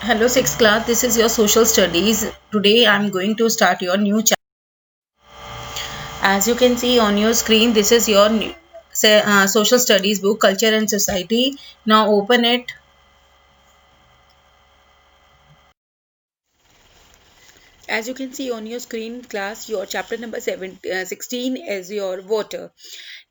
Hello, sixth class. This is your social studies. Today, I'm going to start your new chapter. As you can see on your screen, this is your social studies book, Culture and Society. Now, open it. As you can see on your screen, class, your chapter number 16 is your water.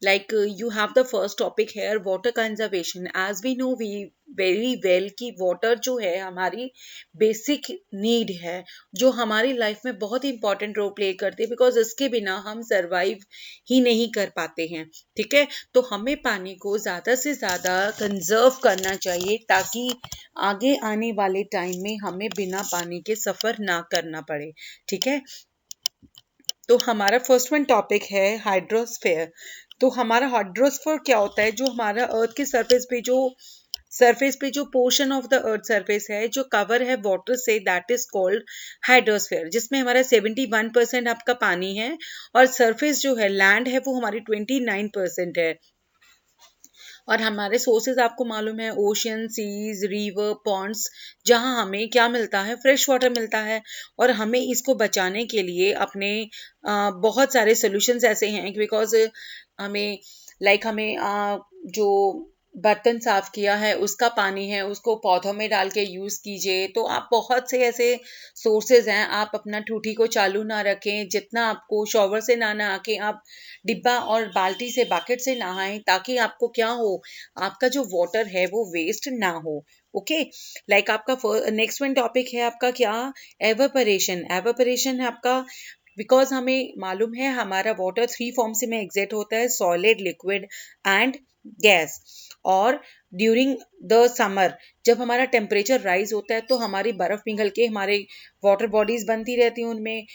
You have the first topic here, water conservation. As we know, we very well कि water जो है हमारी basic need है, जो हमारी life में बहुत ही important role play करती है, बिकॉज इसके बिना हम सरवाइव ही नहीं कर पाते हैं. ठीक है, तो हमें पानी को ज़्यादा से ज़्यादा कंजर्व करना चाहिए ताकि आगे आने वाले टाइम में हमें बिना पानी के सफ़र ना करना पड़े. ठीक है, तो हमारा फर्स्ट वन टॉपिक है हाइड्रोस्फेयर. तो हमारा हाइड्रोस्फीयर क्या होता है? जो हमारा अर्थ के सरफेस पे जो portion of the earth surface है जो कवर है वाटर से, दैट इज कॉल्ड हाइड्रोस्फीयर, जिसमें हमारा 71% आपका पानी है और सरफेस जो है लैंड है वो हमारी 29% है. और हमारे सोर्सेज आपको मालूम है, ओशियन, सीज, रिवर, पॉन्ड्स, जहाँ हमें क्या मिलता है, फ्रेश वाटर मिलता है. और हमें इसको बचाने के लिए अपने बहुत सारे सोल्यूशंस ऐसे हैं, बिकॉज हमें हमें जो बर्तन साफ किया है उसका पानी है, उसको पौधों में डाल के यूज़ कीजिए. तो आप बहुत से ऐसे सोर्सेज हैं, आप अपना टूटी को चालू ना रखें. जितना आपको शॉवर से नहाना आके आप डिब्बा और बाल्टी से, बाकेट से नहाएं, ताकि आपको क्या हो, आपका जो वाटर है वो वेस्ट ना हो. ओके, आपका नेक्स्ट वन टॉपिक है आपका क्या, एवापोरेशन. एवापोरेशन है आपका, बिकॉज हमें मालूम है हमारा वाटर 3 फॉर्म से में एग्जिट होता है, सॉलिड, लिक्विड एंड गैस. और ड्यूरिंग द समर जब हमारा टेम्परेचर राइज होता है तो हमारी बर्फ पिघल के हमारे वाटर बॉडीज बनती रहती हैं उनमें.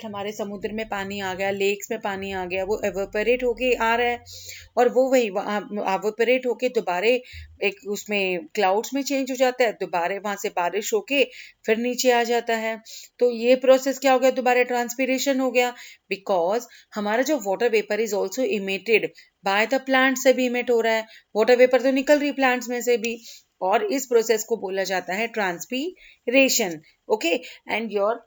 हमारे समुद्र में पानी आ गया, लेक्स में पानी आ गया, वो एवेपोरेट होके आ रहा है और वो वही एवेपोरेट होके दोबारा एक उसमें क्लाउड्स में चेंज हो जाता है, दोबारा वहां से बारिश होके फिर नीचे आ जाता है. तो ये प्रोसेस क्या हो गया, दोबारा ट्रांसपीरेशन हो गया, बिकॉज हमारा जो water vapour is also emitted by the plant से भी इमिट हो रहा है. वाटर वेपर तो निकल रही प्लांट्स में से भी, और इस प्रोसेस को बोला जाता है transpiration. Okay, and your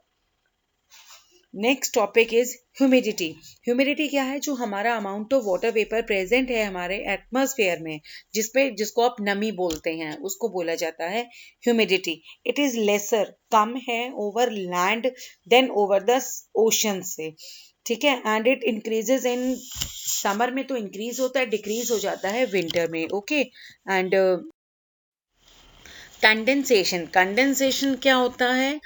next topic is humidity. Humidity क्या है? जो हमारा amount of water vapour present है हमारे एटमॉस्फेयर में, जिसको आप नमी बोलते हैं, उसको बोला जाता है ह्यूमिडिटी. इट इज लेसर, कम है over land than over the ocean से. ठीक है, and it increases in summer में तो इंक्रीज होता है, डिक्रीज हो जाता है विंटर में. Okay, and condensation. कंडेंसेशन क्या होता है?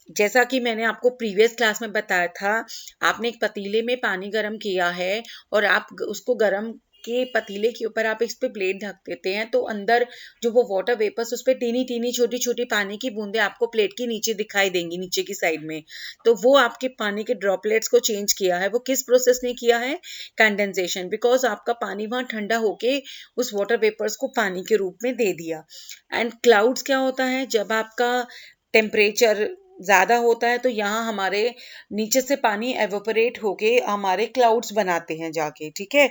जैसा कि मैंने आपको प्रीवियस क्लास में बताया था, आपने एक पतीले में पानी गर्म किया है और आप उसको गर्म के पतीले के ऊपर आप इस पे प्लेट ढक देते हैं, तो अंदर जो वो वाटर वेपर्स, उस पे टीनी टीनी छोटी छोटी पानी की बूंदे आपको प्लेट के नीचे दिखाई देंगी, नीचे की साइड में. तो वो आपके पानी के ड्रॉपलेट्स को चेंज किया है. वो किस प्रोसेस ने किया है? कंडेंसेशन. बिकॉज आपका पानी वहाँ ठंडा होके उस वाटर वेपर्स को पानी के रूप में दे दिया. एंड क्लाउड्स क्या होता है? जब आपका टेम्परेचर ज़्यादा होता है तो यहाँ हमारे नीचे से पानी एवोपरेट होके हमारे क्लाउड्स बनाते हैं जाके. ठीक है,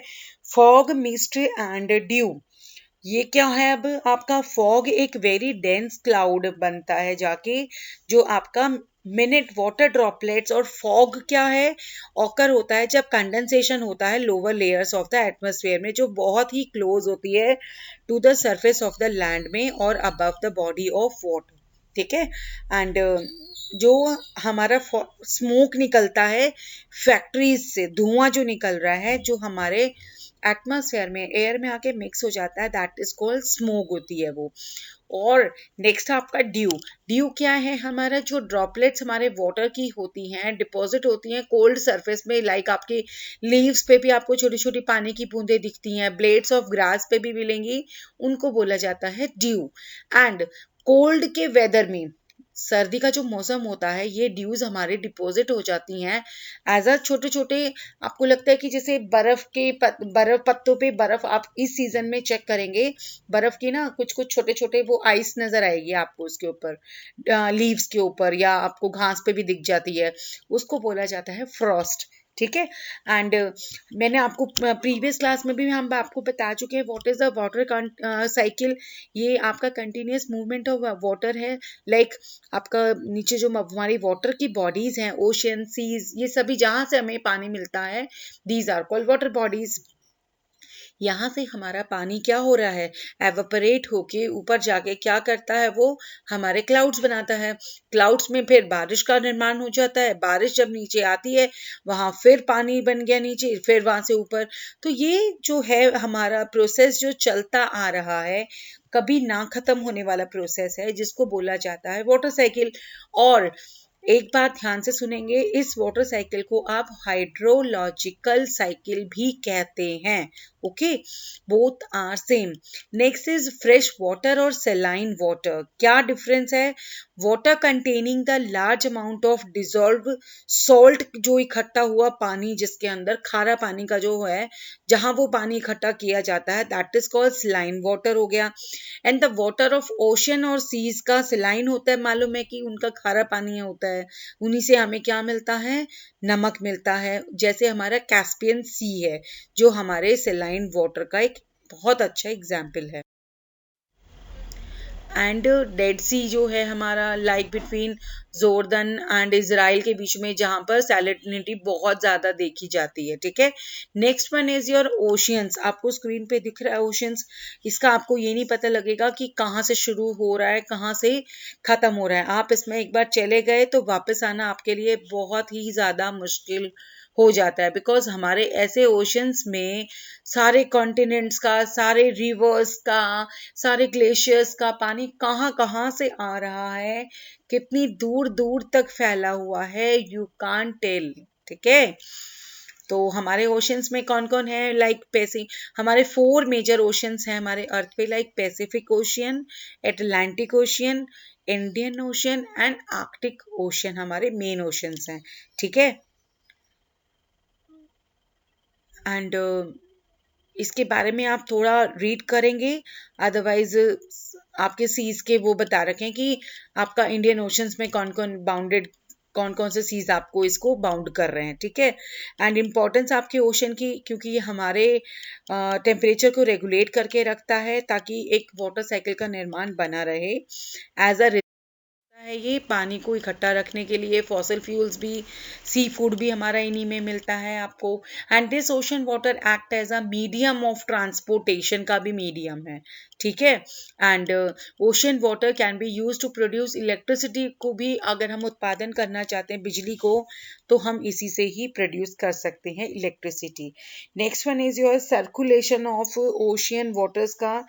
फॉग, मिस्ट एंड ड्यू. ये क्या है? अब आपका फॉग एक वेरी डेंस क्लाउड बनता है जाके, जो आपका मिनट वाटर ड्रॉपलेट्स. और फॉग क्या है? ऑकर होता है जब कंडेंसेशन होता है lower layers of the atmosphere में, जो बहुत ही क्लोज होती है to the surface of the land में और above the body of water. ठीक है, एंड जो हमारा स्मोक निकलता है फैक्ट्रीज से, धुआं जो निकल रहा है जो हमारे एटमॉस्फेयर में, एयर में आके मिक्स हो जाता है, दैट इज कॉल्ड स्मोक होती है वो. और नेक्स्ट आपका ड्यू. ड्यू क्या है? हमारा जो ड्रॉपलेट्स हमारे वाटर की होती हैं, डिपॉजिट होती हैं कोल्ड सरफेस में, आपके लीव्स पे भी आपको छोटी छोटी पानी की बूंदें दिखती हैं, ब्लेड्स ऑफ ग्रास पे भी मिलेंगी, उनको बोला जाता है ड्यू. एंड कोल्ड के वेदर में, सर्दी का जो मौसम होता है, ये ड्यूज हमारे डिपॉजिट हो जाती हैं एज अ छोटे छोटे. आपको लगता है कि जैसे बर्फ पत्तों पे बर्फ, आप इस सीजन में चेक करेंगे बर्फ की ना कुछ कुछ छोटे छोटे वो आइस नजर आएगी आपको उसके ऊपर, लीव्स के ऊपर, या आपको घास पे भी दिख जाती है, उसको बोला जाता है फ्रॉस्ट. ठीक है। एंड मैंने आपको प्रीवियस क्लास में भी हम आपको बता चुके हैं what is the water cycle. ये आपका कंटिन्यूस मूवमेंट ऑफ वाटर है। लाइक आपका नीचे जो हमारी वाटर की बॉडीज हैं, ओशन, सीज, ये सभी जहां से हमें पानी मिलता है, these are called water bodies. यहाँ से हमारा पानी क्या हो रहा है, एवापोरेट होके ऊपर जाके क्या करता है, वो हमारे क्लाउड्स बनाता है। क्लाउड्स में फिर बारिश का निर्माण हो जाता है। बारिश जब नीचे आती है, वहां फिर पानी बन गया नीचे, फिर वहां से ऊपर। तो ये जो है हमारा प्रोसेस जो चलता आ रहा है, कभी ना खत्म होने वाला प्रोसेस है, जिसको बोला जाता है वाटर साइकिल। और एक बात ध्यान से सुनेंगे, इस वाटर साइकिल को आप हाइड्रोलॉजिकल साइकिल भी कहते हैं। Okay, both are same. Next is fresh water और सेलाइन वाटर। क्या डिफरेंस है? Water containing the large amount of dissolve salt, जो इकट्ठा हुआ पानी, जिसके अंदर खारा पानी का जो है, जहां वो पानी इकट्ठा किया जाता है, that is called saline water हो गया। And the water of ocean और सीज का सेलाइन होता है, मालूम है कि उनका खारा पानी होता है। उन्हीं से हमें क्या मिलता है, नमक मिलता है। जैसे हमारा कैस्पियन सी है, जो हमारे सेलाइन वाटर का एक बहुत अच्छा एग्जाम्पल है। एंड डेड सी जो है हमारा, लाइक बिटवीन जोर्दन एंड इसराइल के बीच में, जहां पर सैलिनिटी बहुत ज्यादा देखी जाती है। ठीक है। Next one is your oceans. आपको स्क्रीन पे दिख रहा है ओशियंस। इसका आपको ये नहीं पता लगेगा कि कहाँ से शुरू हो रहा है, कहाँ से खत्म हो रहा है। आप इसमें एक बार चले गए तो वापस आना आपके लिए बहुत ही ज्यादा मुश्किल हो जाता है, बिकॉज हमारे ऐसे ओशंस में सारे कॉन्टिनेंट्स का, सारे रिवर्स का, सारे ग्लेशियर्स का पानी कहाँ कहाँ से आ रहा है, कितनी दूर दूर तक फैला हुआ है, यू कान टेल। ठीक है। तो हमारे ओशंस में कौन कौन है, लाइक हमारे 4 मेजर ओशंस हैं हमारे अर्थ पे, like Pacific ocean, Atlantic ocean, Indian ocean and Arctic ocean हमारे मेन ओशंस हैं। ठीक है। एंड इसके बारे में आप थोड़ा रीड करेंगे, अदरवाइज आपके सीज के वो बता रखे हैं कि आपका इंडियन ओशंस में कौन कौन बाउंडेड, कौन कौन से सीज आपको इसको बाउंड कर रहे हैं। ठीक है। एंड इम्पोर्टेंस आपके ओशन की, क्योंकि ये हमारे टेम्परेचर को रेगुलेट करके रखता है, ताकि एक वाटर साइकिल का निर्माण बना रहे। एज अ है ये पानी को इकट्ठा रखने के लिए, फॉसिल फ्यूल्स भी, सी फूड भी हमारा इन्हीं में मिलता है आपको। And this ocean water act as a medium of transportation का भी मीडियम है। ठीक है। And ocean water can be use to produce electricity, को भी अगर हम उत्पादन करना चाहते हैं बिजली को, तो हम इसी से ही प्रोड्यूस कर सकते हैं electricity. Next one is your circulation of ocean waters का।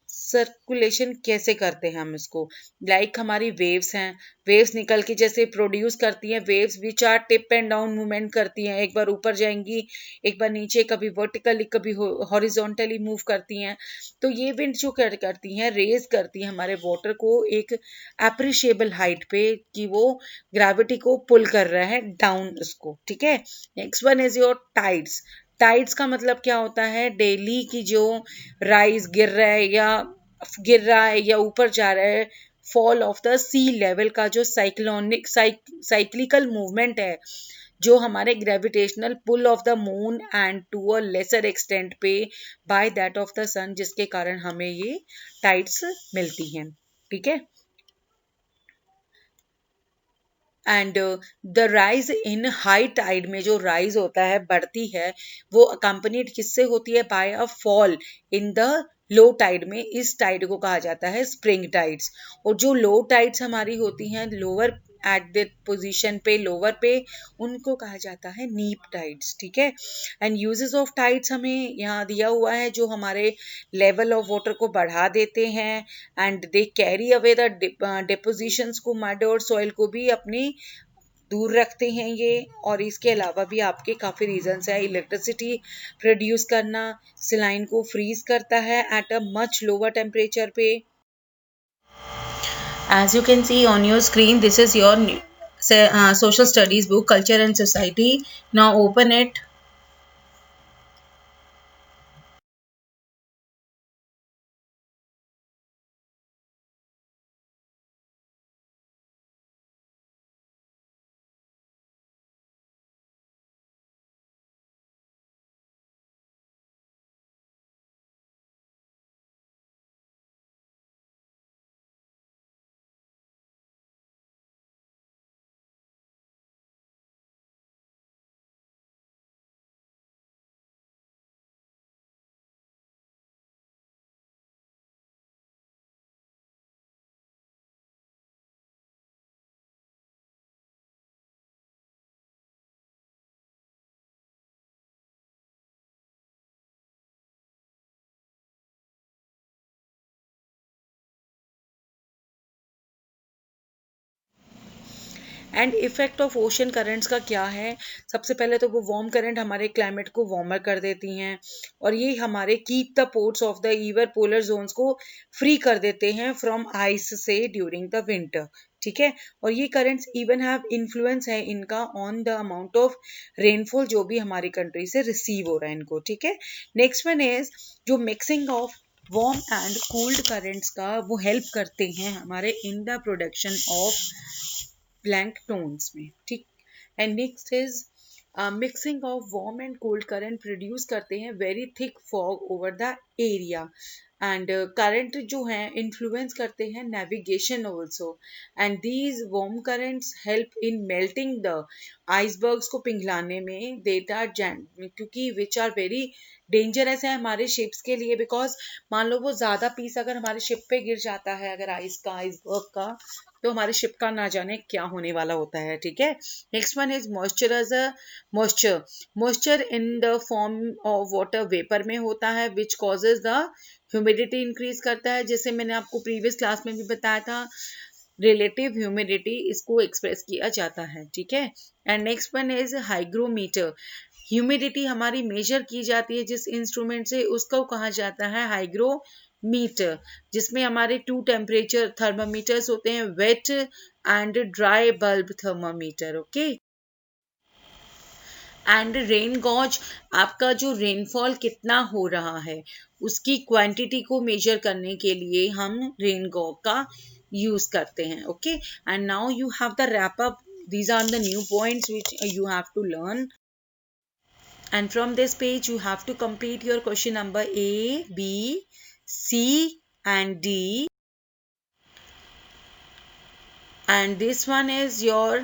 सर्कुलेशन कैसे करते हैं हम इसको, लाइक हमारी वेव्स हैं, वेव्स निकल के जैसे प्रोड्यूस करती हैं, waves which are tip and down movement करती हैं, एक बार ऊपर जाएंगी, एक बार नीचे, कभी वर्टिकली कभी हॉरिजॉन्टली मूव करती हैं। तो ये विंड जो करती हैं, रेज करती हैं हमारे वाटर को एक अप्रिशिएबल हाइट पे, कि वो ग्रेविटी को पुल कर रहा है डाउन उसको। ठीक है। Next one is your tides. Tides का मतलब क्या होता है, डेली की जो राइज गिर रहा है, या ऊपर जा रहा है, fall of the sea level का जो साइक्लिकल मूवमेंट है, जो हमारे gravitational pull of the moon and to a lesser extent पे by that of the sun, जिसके कारण हमें ये टाइड्स मिलती हैं। ठीक है। And the rise in high tide में, जो राइज होता है, बढ़ती है, वो अकम्पनीड किससे होती है, by a fall in the low tide में। इस टाइड को कहा जाता है स्प्रिंग टाइड्स। और जो लो टाइड्स हमारी होती हैं लोअर एट द पोजीशन पे, लोअर पे, उनको कहा जाता है नीप टाइड्स। ठीक है। एंड यूजेस ऑफ टाइड्स हमें यहाँ दिया हुआ है, जो हमारे लेवल ऑफ वाटर को बढ़ा देते हैं, and they carry away the depositions को, मड और सॉइल को भी अपनी दूर रखते हैं ये। और इसके अलावा भी आपके काफ़ी रीजंस है, इलेक्ट्रिसिटी प्रोड्यूस करना, सिलाइन को फ्रीज करता है at a much lower temperature पे। As you can see on your screen, this is your social studies book, Culture and Society. Now open it. And effect of ocean currents का क्या है? सबसे पहले तो वो वार्म करंट हमारे climate को वार्मर कर देती हैं और ये हमारे keep the ports of the ever polar zones को फ्री कर देते हैं फ्रॉम आइस से ड्यूरिंग द विंटर। ठीक है, और ये करंट्स इवन हैव इन्फ्लुएंस है इनका on the amount of rainfall जो भी हमारी कंट्री से रिसीव हो रहा है इनको। ठीक है, नेक्स्ट वन इज जो mixing of warm and cold currents का वो हेल्प करते हैं हमारे in the production of plankton में। ठीक, and next is mixing of warm and cold current produce करते हैं very thick fog over the area and current जो है इन्फ्लुएंस करते हैं navigation also and these warm currents help in melting the icebergs को पिघलाने में देता क्योंकि विच आर वेरी डेंजरस है हमारे शिप्स के लिए, बिकॉज मान लो वो ज्यादा पीस अगर हमारे शिप पे गिर जाता है अगर आइसबर्ग का, तो हमारे शिप का ना जाने क्या होने वाला होता है। ठीक है, next one is moisturiser. Moisture in the form of water vapour में होता है which causes the humidity increase करता है, जैसे मैंने आपको प्रीवियस क्लास में भी बताया था रिलेटिव ह्यूमिडिटी इसको एक्सप्रेस किया जाता है। ठीक है, and next one is hygrometer. Humidity हमारी मेजर की जाती है जिस इंस्ट्रूमेंट से उसको कहा जाता है हाइग्रोमीटर, जिसमें हमारे 2 टेम्परेचर थर्मामीटर्स होते हैं, wet and dry bulb thermometer. Okay, and rain gauge आपका जो रेनफॉल कितना हो रहा है उसकी क्वांटिटी को मेजर करने के लिए हम रेन गॉज का यूज करते हैं। Okay, and now you have the wrap up, these are the new points which you have to learn, and from this page you have to complete your question number A, B, C and D, and this one is your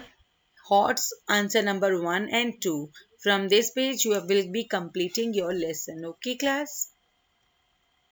HOTS answer number 1 and 2. From this page you will be completing your lesson. Okay class?